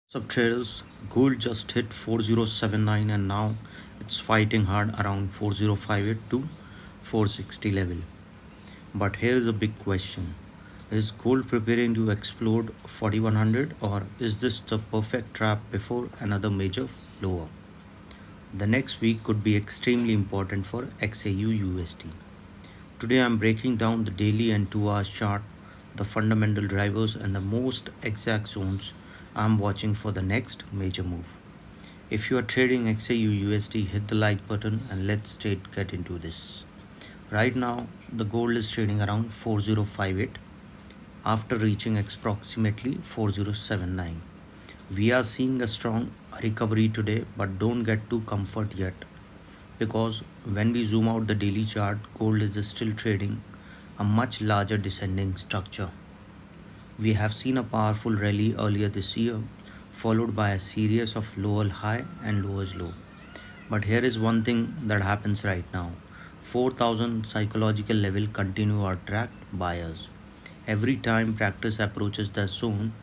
Sub traders, gold just hit 4079 and now it's fighting hard around 4058 to 460 level. But here is a big question. Is gold preparing to explode 4100 or is this the perfect trap before another major lower? The next week could be extremely important for XAUUSD. Today I'm breaking down the daily and 2 hour chart, the fundamental drivers and the most exact zones I'm watching for the next major move. If you are trading XAUUSD, hit the like button and let's straight get into this. Right now, the gold is trading around 4058 after reaching approximately 4079. We are seeing a strong recovery today, but don't get too comfort yet because when we zoom out the daily chart, gold is still trading a much larger descending structure. We have seen a powerful rally earlier this year, followed by a series of lower high and lower low. But here is one thing that happens right now. 4000 psychological level continue to attract buyers. Every time practice approaches the zone,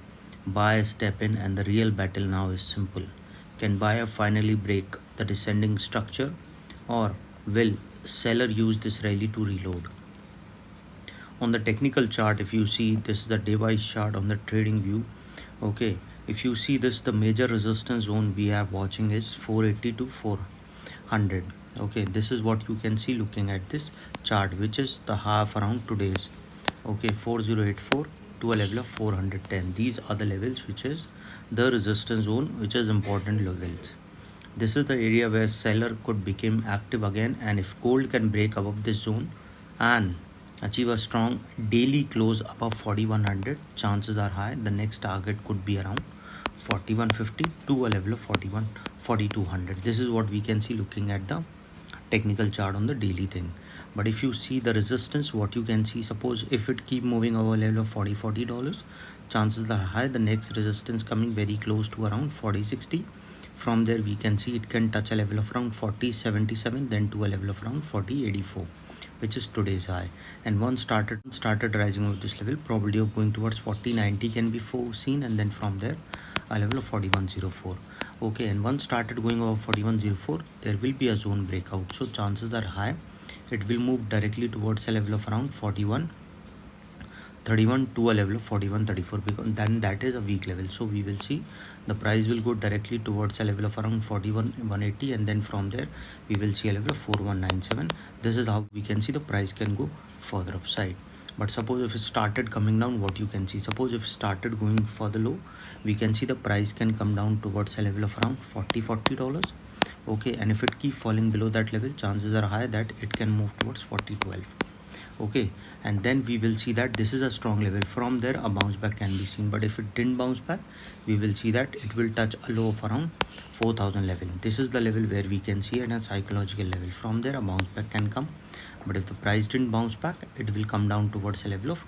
buyers step in and the real battle now is simple. Can buyer finally break the descending structure or will seller use this rally to reload? On the technical chart, if you see, this is the device chart on the trading view. Okay, if you see this, the major resistance zone we have watching is 480 to 400. Okay, this is what you can see looking at this chart, which is the half around today's. Okay, 4084 to a level of 410. These are the levels which is the resistance zone, which is important levels. This is the area where seller could become active again, and if gold can break above this zone and achieve a strong daily close above 4100, chances are high the next target could be around 4150 to a level of 4200. This is what we can see looking at the technical chart on the daily thing. But if you see the resistance, what you can see, suppose if it keep moving over level of $40, chances are high the next resistance coming very close to around 4060. From there we can see it can touch a level of around 4077, then to a level of around 4084, which is today's high. And once started rising over this level, probability of going towards 4090 can be foreseen, and then from there a level of 4104. Okay, and once started going over 4104, there will be a zone breakout, so chances are high it will move directly towards a level of around 4131 to a level of 4134, because then that is a weak level. So we will see the price will go directly towards a level of around 41180, and then from there we will see a level of 4197. This is how we can see the price can go further upside. But suppose if it started coming down, what you can see, suppose if it started going further low, we can see the price can come down towards a level of around $40. Okay, and if it keep falling below that level, chances are high that it can move towards 4012. Okay, and then we will see that this is a strong level. From there a bounce back can be seen, but if it didn't bounce back, we will see that it will touch a low of around 4000 level. This is the level where we can see at a psychological level. From there a bounce back can come, but if the price didn't bounce back, it will come down towards a level of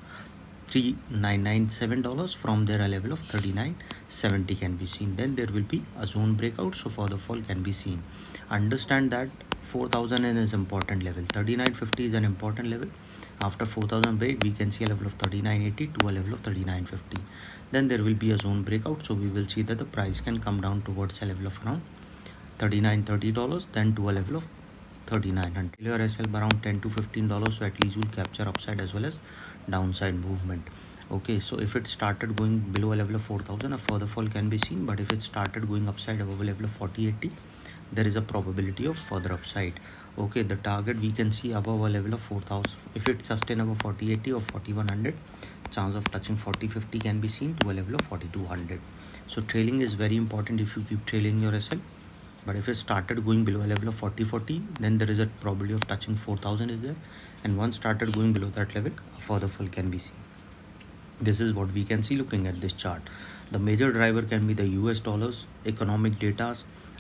$3997. From there a level of 3970 can be seen. Then there will be a zone breakout, so further fall can be seen. Understand that 4000 is important level, 3950 is an important level. After 4000 break, we can see a level of 3980 to a level of 3950. Then there will be a zone breakout, so we will see that the price can come down towards a level of around $3930, then to a level of 3900. Your SL around $10 to $15, so at least you'll capture upside as well as downside movement. Okay, so if it started going below a level of 4000, a further fall can be seen, but if it started going upside above a level of 4080, there is a probability of further upside. Okay, the target we can see above a level of 4000. If it sustain above 4080 or 4100, chance of touching 4050 can be seen to a level of 4200. So trailing is very important if you keep trailing your SL. But if it started going below a level of 4040, then there is a probability of touching 4000 is there, and once started going below that level, a further fall can be seen. This is what we can see looking at this chart. The major driver can be the US dollars, economic data,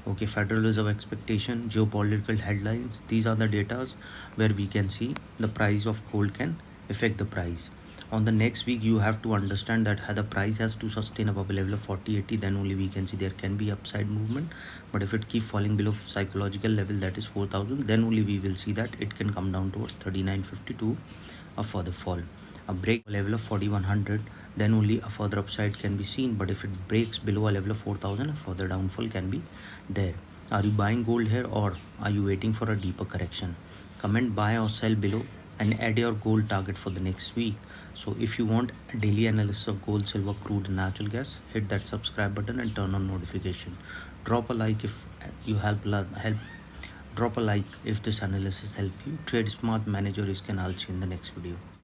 okay, Federal Reserve expectation, geopolitical headlines. These are the data where we can see the price of gold can affect the price. On the next week, you have to understand that the price has to sustain above a level of 4080, then only we can see there can be upside movement. But if it keep falling below psychological level, that is 4000, then only we will see that it can come down towards 3952, a further fall. A break level of 4100 then only a further upside can be seen. But if it breaks below a level of 4000, a further downfall can be there. Are you buying gold here, or are you waiting for a deeper correction? Comment buy or sell below and add your gold target for the next week. So if you want a daily analysis of gold, silver, crude and natural gas, hit that subscribe button and turn on notification. Drop a like if you help Drop a like if this analysis helped you. Trade smart, manage your risk, and I'll see you in the next video.